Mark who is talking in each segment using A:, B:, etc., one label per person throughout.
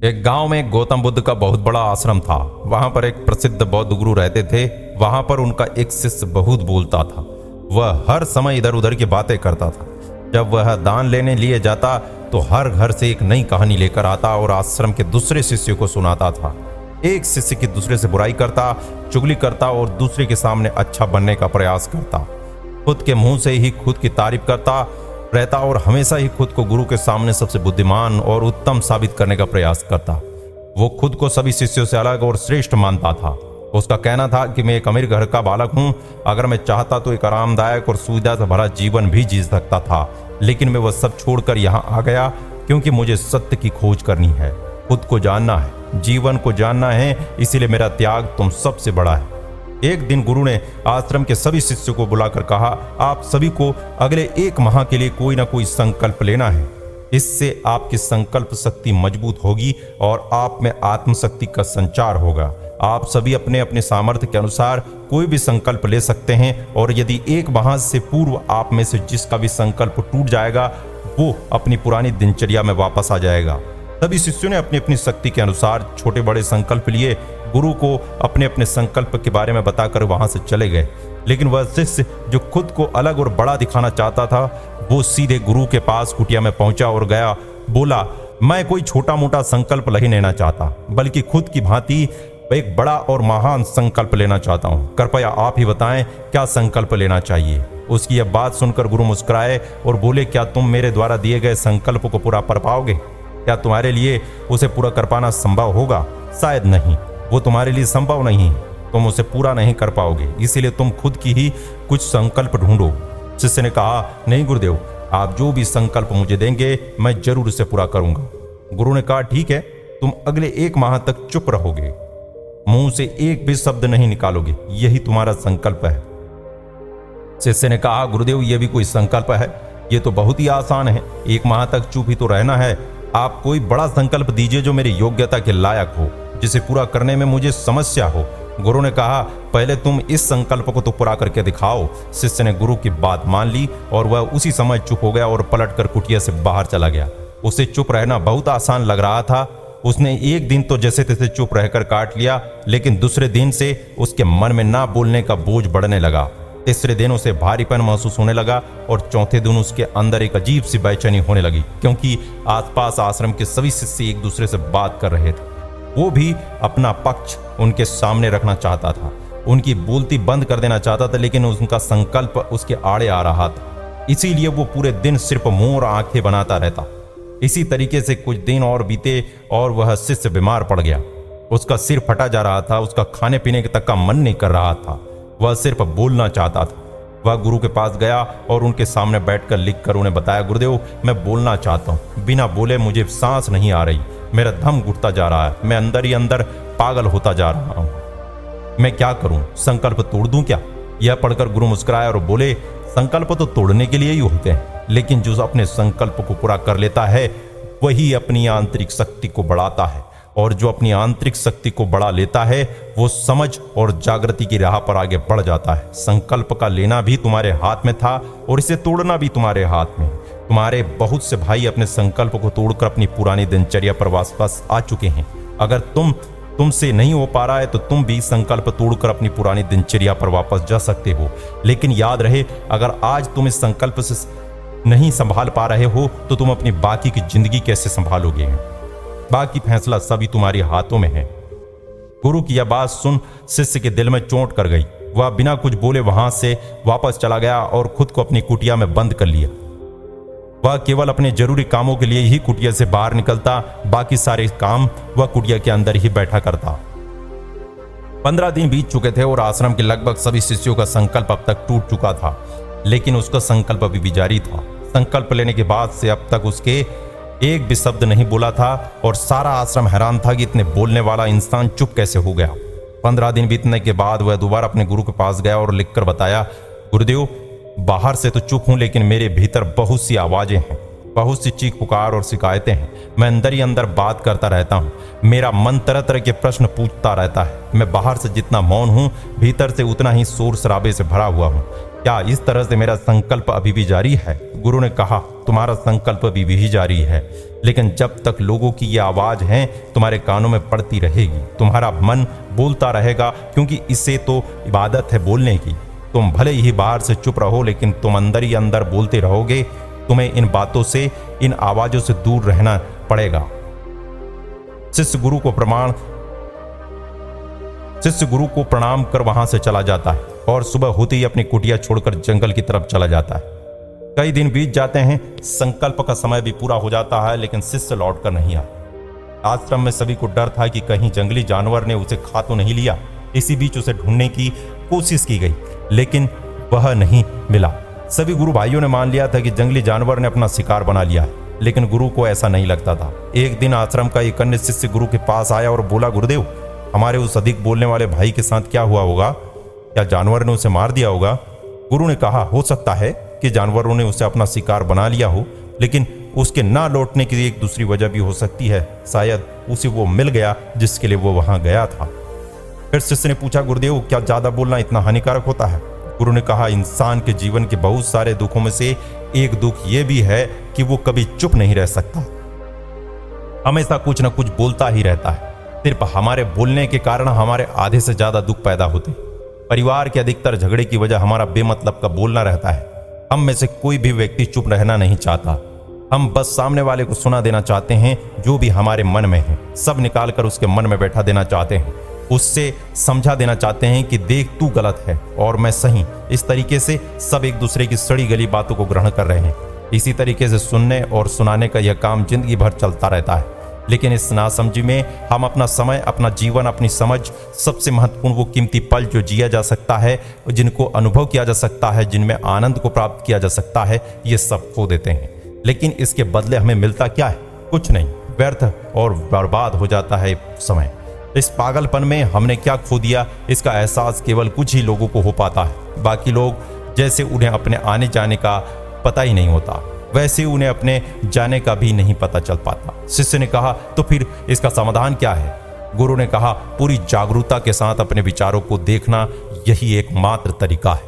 A: एक गांव में गौतम बुद्ध का बहुत बड़ा आश्रम था। वहां पर एक प्रसिद्ध बौद्ध गुरु रहते थे। वहां पर उनका एक शिष्य बहुत बोलता था। वह हर समय इधर उधर की बातें करता था। जब वह दान लेने लिए जाता तो हर घर से एक नई कहानी लेकर आता और आश्रम के दूसरे शिष्यों को सुनाता था। एक शिष्य की दूसरे से बुराई करता, चुगली करता और दूसरे के सामने अच्छा बनने का प्रयास करता। खुद के मुंह से ही खुद की तारीफ करता रहता और हमेशा ही खुद को गुरु के सामने सबसे बुद्धिमान और उत्तम साबित करने का प्रयास करता। वो खुद को सभी शिष्यों से अलग और श्रेष्ठ मानता था। उसका कहना था कि मैं एक अमीर घर का बालक हूँ। अगर मैं चाहता तो एक आरामदायक और सुविधा से भरा जीवन भी जी सकता था, लेकिन मैं वह सब छोड़कर यहाँ आ गया क्योंकि मुझे सत्य की खोज करनी है, खुद को जानना है, जीवन को जानना है। इसीलिए मेरा त्याग तुम सबसे बड़ा है। एक दिन गुरु ने आश्रम के सभी शिष्यों को बुलाकर कहा, आप सभी को अगले एक माह के लिए कोई ना कोई संकल्प लेना है। इससे आपकी संकल्प शक्ति मजबूत होगी और आप में आत्मशक्ति का संचार होगा। आप सभी अपने अपने सामर्थ्य के अनुसार कोई भी संकल्प ले सकते हैं और यदि एक माह से पूर्व आप में से जिसका भी संकल्प टूट जाएगा वो अपनी पुरानी दिनचर्या में वापस आ जाएगा। सभी शिष्यों ने अपनी अपनी शक्ति के अनुसार छोटे बड़े संकल्प लिए। गुरु को अपने अपने संकल्प के बारे में बताकर वहां से चले गए। लेकिन वह शिष्य जो खुद को अलग और बड़ा दिखाना चाहता था, वो सीधे गुरु के पास कुटिया में पहुंचा और गया। बोला, मैं कोई छोटा मोटा संकल्प नहीं लेना चाहता, बल्कि खुद की भांति एक बड़ा और महान संकल्प लेना चाहता हूँ। कृपया आप ही बताएं क्या संकल्प लेना चाहिए। उसकी यह बात सुनकर गुरु मुस्कुराए और बोले, क्या तुम मेरे द्वारा दिए गए संकल्प को पूरा कर पाओगे? क्या तुम्हारे लिए उसे पूरा कर पाना संभव होगा? शायद नहीं, वो तुम्हारे लिए संभव नहीं है। तुम उसे पूरा नहीं कर पाओगे, इसीलिए तुम खुद की ही कुछ संकल्प ढूंढो। शिष्य ने कहा, नहीं गुरुदेव, आप जो भी संकल्प मुझे देंगे मैं जरूर उसे पूरा करूंगा। गुरु ने कहा, ठीक है, तुम अगले एक माह तक चुप रहोगे, मुंह से एक भी शब्द नहीं निकालोगे, यही तुम्हारा संकल्प है। शिष्य ने कहा, गुरुदेव, यह भी कोई संकल्प है? यह तो बहुत ही आसान है, एक माह तक चुप ही तो रहना है। आप कोई बड़ा संकल्प दीजिए जो मेरी योग्यता के लायक हो, जिसे पूरा करने में मुझे समस्या हो। गुरु ने कहा, पहले तुम इस संकल्प को तो पूरा करके दिखाओ। शिष्य ने गुरु की बात मान ली और वह उसी समय चुप हो गया और पलटकर कुटिया से बाहर चला गया। उसे चुप रहना बहुत आसान लग रहा था। उसने एक दिन तो जैसे तैसे चुप रहकर काट लिया, लेकिन दूसरे दिन से उसके मन में ना बोलने का बोझ बढ़ने लगा। तीसरे दिन उसे भारीपन महसूस होने लगा और चौथे दिन उसके अंदर एक अजीब सी बेचैनी होने लगी, क्योंकि आसपास आश्रम के सभी शिष्य एक दूसरे से बात कर रहे थे। वो भी अपना पक्ष उनके सामने रखना चाहता था, उनकी बोलती बंद कर देना चाहता था, लेकिन उनका संकल्प उसके आड़े आ रहा था। इसीलिए वो पूरे दिन सिर्फ मुंह और आंखें बनाता रहता। इसी तरीके से कुछ दिन और बीते और वह शिष्य बीमार पड़ गया। उसका सिर फटा जा रहा था, उसका खाने पीने तक का मन नहीं कर रहा था, वह सिर्फ बोलना चाहता था। वह गुरु के पास गया और उनके सामने बैठकर लिखकर उन्हें बताया, गुरुदेव, मैं बोलना चाहता हूँ, बिना बोले मुझे सांस नहीं आ रही, मेरा दम घुटता जा रहा है, मैं अंदर ही अंदर पागल होता जा रहा हूँ, मैं क्या करूँ? संकल्प तोड़ दूं क्या? यह पढ़कर गुरु मुस्कुराए और बोले, संकल्प तो तोड़ने के लिए ही होते हैं, लेकिन जो अपने संकल्प को पूरा कर लेता है वही अपनी आंतरिक शक्ति को बढ़ाता है, और जो अपनी आंतरिक शक्ति को बढ़ा लेता है वो समझ और जागृति की राह पर आगे बढ़ जाता है। संकल्प का लेना भी तुम्हारे हाथ में था और इसे तोड़ना भी तुम्हारे हाथ में। तुम्हारे बहुत से भाई अपने संकल्प को तोड़कर अपनी पुरानी दिनचर्या पर वापस आ चुके हैं। अगर तुमसे नहीं हो पा रहा है तो तुम भी संकल्प तोड़कर अपनी पुरानी दिनचर्या पर वापस जा सकते हो। लेकिन याद रहे, अगर आज तुम इस संकल्प से नहीं संभाल पा रहे हो तो तुम अपनी बाकी की जिंदगी कैसे संभालोगे? बाकी फैसला सभी तुम्हारे हाथों में है। गुरु की यह बात सुन शिष्य के दिल में चोट कर गई। वह बिना कुछ बोले वहां से वापस चला गया और खुद को अपनी कुटिया में बंद कर लिया। वह केवल अपने जरूरी कामों के लिए ही कुटिया से बाहर निकलता, बाकी सारे काम वह कुटिया के अंदर ही बैठा करता। 15 दिन बीत चुके थे और आश्रम के लगभग सभी शिष्यों का संकल्प अब तक टूट चुका था, लेकिन उसका संकल्प अभी भी जारी था। संकल्प लेने के बाद से अब तक उसके एक भी शब्द नहीं बोला था और सारा आश्रम हैरान था कि इतने बोलने वाला इंसान चुप कैसे हो गया। 15 दिन बीतने के बाद वह दोबारा अपने गुरु के पास गया और लिखकर बताया, गुरुदेव, बाहर से तो चुप हूं, लेकिन मेरे भीतर बहुत सी आवाजें हैं, बहुत सी चीख पुकार और शिकायतें हैं। मैं अंदर ही अंदर बात करता रहता हूँ, मेरा मन तरह तरह के प्रश्न पूछता रहता है। मैं बाहर से जितना मौन हूँ, भीतर से उतना ही शोर शराबे से भरा हुआ हूँ। क्या इस तरह से मेरा संकल्प अभी भी जारी है? गुरु ने कहा, तुम्हारा संकल्प अभी भी जारी है, लेकिन जब तक लोगों की ये आवाज है तुम्हारे कानों में पड़ती रहेगी, तुम्हारा मन बोलता रहेगा, क्योंकि इसे तो इबादत है बोलने की। तुम भले ही बाहर से चुप रहो, लेकिन तुम अंदर ही अंदर बोलते रहोगे। तुम्हें इन बातों से, इन आवाजों से दूर रहना पड़ेगा। शिष्य गुरु को प्रणाम कर वहां से चला जाता है और सुबह होते ही अपनी कुटिया छोड़कर जंगल की तरफ चला जाता है। कई दिन बीत जाते हैं, संकल्प का समय भी पूरा हो जाता है, लेकिन शिष्य लौटकर नहीं आता। आश्रम में सभी को डर था कि कहीं जंगली जानवर ने उसे खा तो नहीं लिया। इसी बीच उसे ढूंढने की कोशिश की गई, लेकिन वह नहीं मिला। सभी गुरु भाइयों ने मान लिया था कि जंगली जानवर ने अपना शिकार बना लिया है, लेकिन गुरु को ऐसा नहीं लगता था। एक दिन आश्रम का एक अन्य शिष्य गुरु के पास आया और बोला, गुरुदेव, हमारे उस अधिक बोलने वाले भाई के साथ क्या हुआ होगा? क्या जानवर ने उसे मार दिया होगा? गुरु ने कहा, हो सकता है कि जानवरों ने उसे अपना शिकार बना लिया हो, लेकिन उसके ना लौटने की एक दूसरी वजह भी हो सकती है। शायद उसे वो मिल गया जिसके लिए वो वहां गया था। फिर शिष्य ने पूछा, गुरुदेव, क्या ज्यादा बोलना इतना हानिकारक होता है? गुरु ने कहा, इंसान के जीवन के बहुत सारे दुखों में से एक दुख ये भी है कि वो कभी चुप नहीं रह सकता, हमेशा कुछ ना कुछ बोलता ही रहता है। सिर्फ हमारे बोलने के कारण हमारे आधे से ज्यादा दुख पैदा होते। परिवार के अधिकतर झगड़े की वजह हमारा बेमतलब का बोलना रहता है। हम में से कोई भी व्यक्ति चुप रहना नहीं चाहता। हम बस सामने वाले को सुना देना चाहते हैं, जो भी हमारे मन में है सब निकालकर उसके मन में बैठा देना चाहते हैं। उससे समझा देना चाहते हैं कि देख, तू गलत है और मैं सही। इस तरीके से सब एक दूसरे की सड़ी गली बातों को ग्रहण कर रहे हैं। इसी तरीके से सुनने और सुनाने का यह काम जिंदगी भर चलता रहता है। लेकिन इस नासमझी में हम अपना समय, अपना जीवन, अपनी समझ, सबसे महत्वपूर्ण वो कीमती पल जो जिया जा सकता है, जिनको अनुभव किया जा सकता है, जिनमें आनंद को प्राप्त किया जा सकता है, ये सब खो देते हैं। लेकिन इसके बदले हमें मिलता क्या है? कुछ नहीं, व्यर्थ और बर्बाद हो जाता है समय। इस पागलपन में हमने क्या खो दिया, इसका एहसास केवल कुछ ही लोगों को हो पाता है। बाकी लोग जैसे उन्हें अपने आने जाने का पता ही नहीं होता, वैसे उन्हें अपने जाने का भी नहीं पता चल पाता। शिष्य ने कहा, तो फिर इसका समाधान क्या है? गुरु ने कहा, पूरी जागरूकता के साथ अपने विचारों को देखना, यही एकमात्र तरीका है।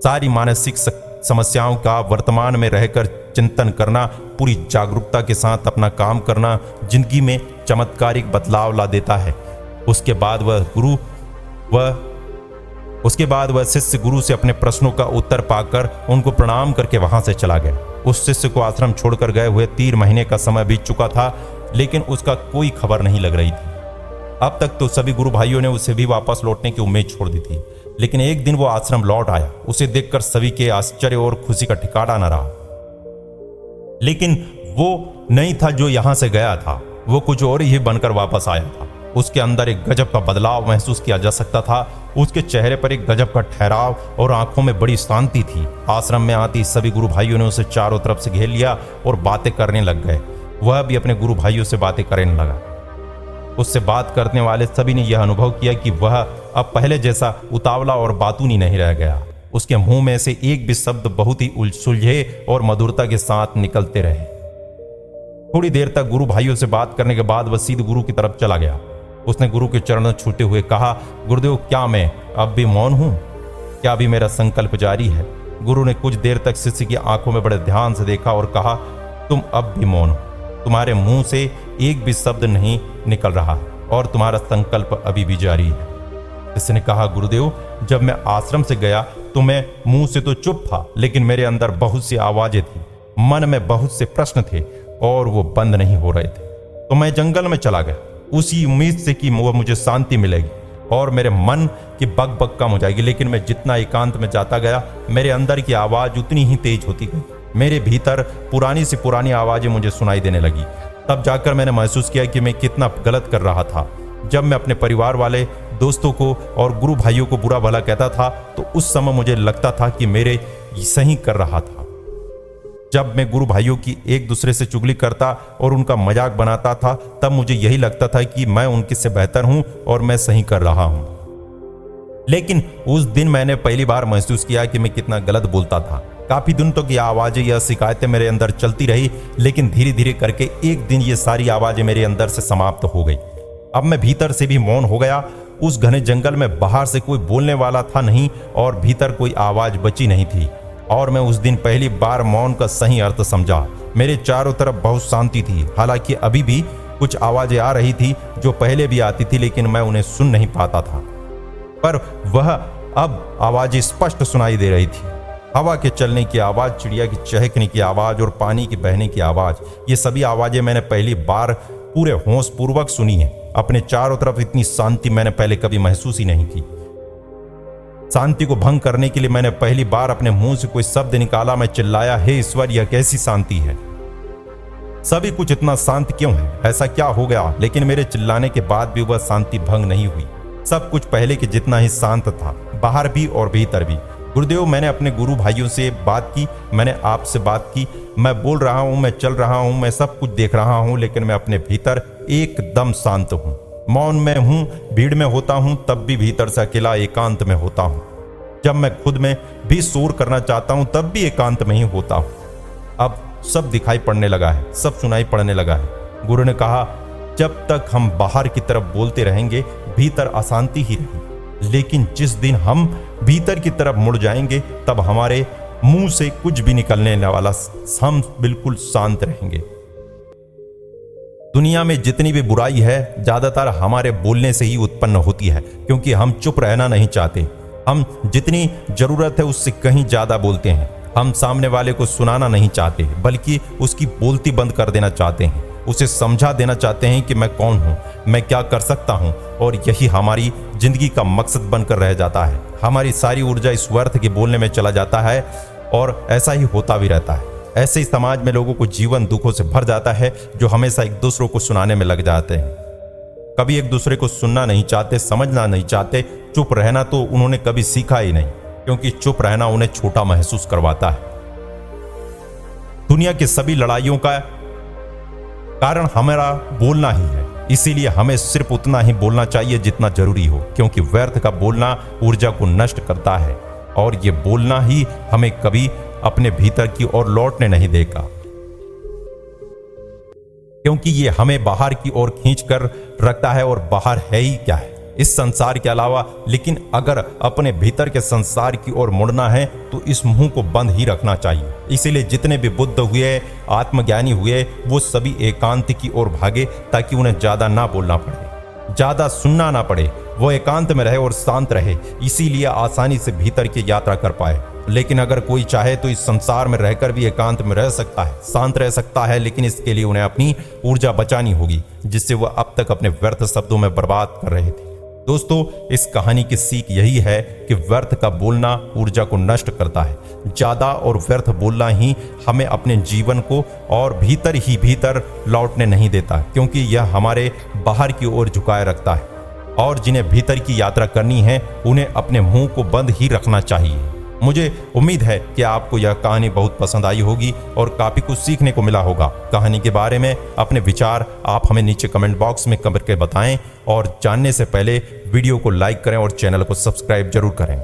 A: सारी मानसिक समस्याओं का वर्तमान में रहकर चिंतन करना, पूरी जागरूकता के साथ अपना काम करना जिंदगी में चमत्कारिक बदलाव ला देता है। उसके बाद वह शिष्य गुरु से अपने प्रश्नों का उत्तर पाकर उनको प्रणाम करके वहां से चला गया। उस शिष्य को आश्रम छोड़कर गए हुए 3 महीने का समय बीत चुका था, लेकिन उसका कोई खबर नहीं लग रही थी। अब तक तो सभी गुरु भाइयों ने उसे भी वापस लौटने की उम्मीद छोड़ दी थी, लेकिन एक दिन वो आश्रम लौट आया। उसे देखकर सभी के आश्चर्य और खुशी का ठिकाना न रहा। लेकिन वो नहीं था जो यहां से गया था, वो कुछ और ही बनकर वापस आया था। उसके अंदर एक गजब का बदलाव महसूस किया जा सकता था। उसके चेहरे पर एक गजब का ठहराव और आंखों में बड़ी शांति थी। आश्रम में आती सभी गुरु भाइयों ने उसे चारों तरफ से घेर लिया और बातें करने लग गए। वह भी अपने गुरु भाइयों से बातें करने लगा। उससे बात करने वाले सभी ने यह अनुभव किया कि वह अब पहले जैसा उतावला और बातूनी नहीं रह गया। उसके मुंह में से एक भी शब्द बहुत ही सुलझे और मधुरता के साथ निकलते रहे। थोड़ी देर तक गुरु भाइयों से बात करने के बाद वह सीधे गुरु की तरफ चला गया। उसने गुरु के चरण छूते हुए कहा, गुरुदेव, क्या मैं अब भी मौन हूं? क्या अभी मेरा संकल्प जारी है? गुरु ने कुछ देर तक शिष्य की आंखों में बड़े ध्यान से देखा और कहा, तुम अब भी मौन हो। तुम्हारे मुंह से एक भी शब्द नहीं निकल रहा और तुम्हारा संकल्प अभी भी जारी है। शिष्य ने कहा, गुरुदेव, जब मैं आश्रम से गया तो मैं मुंह से तो चुप था, लेकिन मेरे अंदर बहुत सी आवाजें थी, मन में बहुत से प्रश्न थे और वो बंद नहीं हो रहे थे। तो मैं जंगल में चला गया उसी उम्मीद से कि वह मुझे शांति मिलेगी और मेरे मन की बक बक कम हो जाएगी। लेकिन मैं जितना एकांत में जाता गया, मेरे अंदर की आवाज उतनी ही तेज होती गई। मेरे भीतर पुरानी से पुरानी आवाजें मुझे सुनाई देने लगी। तब जाकर मैंने महसूस किया कि मैं कितना गलत कर रहा था। जब मैं अपने परिवार वाले, दोस्तों को और गुरु भाइयों को बुरा भला कहता था, तो उस समय मुझे लगता था कि मेरे सही कर रहा था। जब मैं गुरु भाइयों की एक दूसरे से चुगली करता और उनका मजाक बनाता था, तब मुझे यही लगता था कि मैं उनके से बेहतर हूं और मैं सही कर रहा हूं। लेकिन उस दिन मैंने पहली बार महसूस किया कि मैं कितना गलत बोलता था। काफी दिन तक यह आवाजें, यह शिकायतें मेरे अंदर चलती रही, लेकिन धीरे धीरे करके एक दिन ये सारी आवाजें मेरे अंदर से समाप्त हो गई। अब मैं भीतर से भी मौन हो गया। उस घने जंगल में बाहर से कोई बोलने वाला था नहीं और भीतर कोई आवाज बची नहीं थी। और मैं उस दिन पहली बार मौन का सही अर्थ समझा। मेरे चारों तरफ बहुत शांति थी। हालांकि अभी भी कुछ आवाजें आ रही थी जो पहले भी आती थी, लेकिन मैं उन्हें सुन नहीं पाता था। पर वह अब आवाजें स्पष्ट सुनाई दे रही थी। हवा के चलने की आवाज, चिड़िया की चहकने की आवाज और पानी की बहने की आवाज, ये सभी आवाजें मैंने पहली बार पूरे होश पूर्वक सुनी है। अपने चारों तरफ इतनी शांति मैंने पहले कभी महसूस ही नहीं की। शांति को भंग करने के लिए मैंने पहली बार अपने मुंह से कोई शब्द निकाला। मैं चिल्लाया, हे ईश्वर, यह कैसी शांति है? सभी कुछ इतना शांत क्यों है? ऐसा क्या हो गया? लेकिन मेरे चिल्लाने के बाद भी वह शांति भंग नहीं हुई। सब कुछ पहले के जितना ही शांत था, बाहर भी और भीतर भी। गुरुदेव, मैंने अपने गुरु भाइयों से बात की, मैंने आपसे बात की। मैं बोल रहा हूं, मैं चल रहा हूं, मैं सब कुछ देख रहा हूं, लेकिन मैं अपने भीतर एकदम शांत हूं। मौन में हूं, भीड़ में होता हूं, तब भी भीतर से अकेला एकांत में होता हूं। जब मैं खुद में भी शोर करना चाहता हूं, तब भी एकांत में ही होता हूं। अब सब दिखाई पड़ने लगा है, सब सुनाई पड़ने लगा है। गुरु ने कहा, जब तक हम बाहर की तरफ बोलते रहेंगे, भीतर अशांति ही रहेगी। लेकिन जिस दिन हम भीतर की तरफ मुड़ जाएंगे, तब हमारे मुंह से कुछ भी निकलने वाला, हम बिल्कुल शांत रहेंगे। दुनिया में जितनी भी बुराई है, ज्यादातर हमारे बोलने से ही उत्पन्न होती है, क्योंकि हम चुप रहना नहीं चाहते। हम जितनी जरूरत है उससे कहीं ज्यादा बोलते हैं। हम सामने वाले को सुनाना नहीं चाहते, बल्कि उसकी बोलती बंद कर देना चाहते हैं। उसे समझा देना चाहते हैं कि मैं कौन हूं, मैं क्या कर सकता हूं, और यही हमारी जिंदगी का मकसद बनकर रह जाता है। हमारी सारी ऊर्जा इस व्यर्थ के बोलने में चला जाता है, और ऐसा ही होता भी रहता है। ऐसे ही समाज में लोगों को जीवन दुखों से भर जाता है, जो हमेशा एक दूसरे को सुनाने में लग जाते हैं। कभी एक दूसरे को सुनना नहीं चाहते, समझना नहीं चाहते। चुप रहना तो उन्होंने कभी सीखा ही नहीं, क्योंकि चुप रहना उन्हें छोटा महसूस करवाता है। दुनिया की सभी लड़ाइयों का कारण हमारा बोलना ही है। इसीलिए हमें सिर्फ उतना ही बोलना चाहिए जितना जरूरी हो, क्योंकि व्यर्थ का बोलना ऊर्जा को नष्ट करता है, और ये बोलना ही हमें कभी अपने भीतर की ओर लौटने नहीं देगा, क्योंकि ये हमें बाहर की ओर खींच कर रखता है। और बाहर है ही क्या है इस संसार के अलावा? लेकिन अगर अपने भीतर के संसार की ओर मुड़ना है, तो इस मुंह को बंद ही रखना चाहिए। इसीलिए जितने भी बुद्ध हुए, आत्मज्ञानी हुए, वो सभी एकांत की ओर भागे, ताकि उन्हें ज्यादा ना बोलना पड़े, ज्यादा सुनना ना पड़े। वो एकांत में रहे और शांत रहे, इसीलिए आसानी से भीतर की यात्रा कर पाए। लेकिन अगर कोई चाहे तो इस संसार में रहकर भी एकांत में रह सकता है, शांत रह सकता है, लेकिन इसके लिए उन्हें अपनी ऊर्जा बचानी होगी, जिससे वह अब तक अपने व्यर्थ शब्दों में बर्बाद कर रहे थे। दोस्तों, इस कहानी की सीख यही है कि व्यर्थ का बोलना ऊर्जा को नष्ट करता है। ज्यादा और व्यर्थ बोलना ही हमें अपने जीवन को और भीतर ही भीतर लौटने नहीं देता, क्योंकि यह हमारे बाहर की ओर झुकाए रखता है। और जिन्हें भीतर की यात्रा करनी है, उन्हें अपने मुंह को बंद ही रखना चाहिए। मुझे उम्मीद है कि आपको यह कहानी बहुत पसंद आई होगी और काफी कुछ सीखने को मिला होगा। कहानी के बारे में अपने विचार आप हमें नीचे कमेंट बॉक्स में करके बताएं, और जानने से पहले वीडियो को लाइक करें और चैनल को सब्सक्राइब जरूर करें।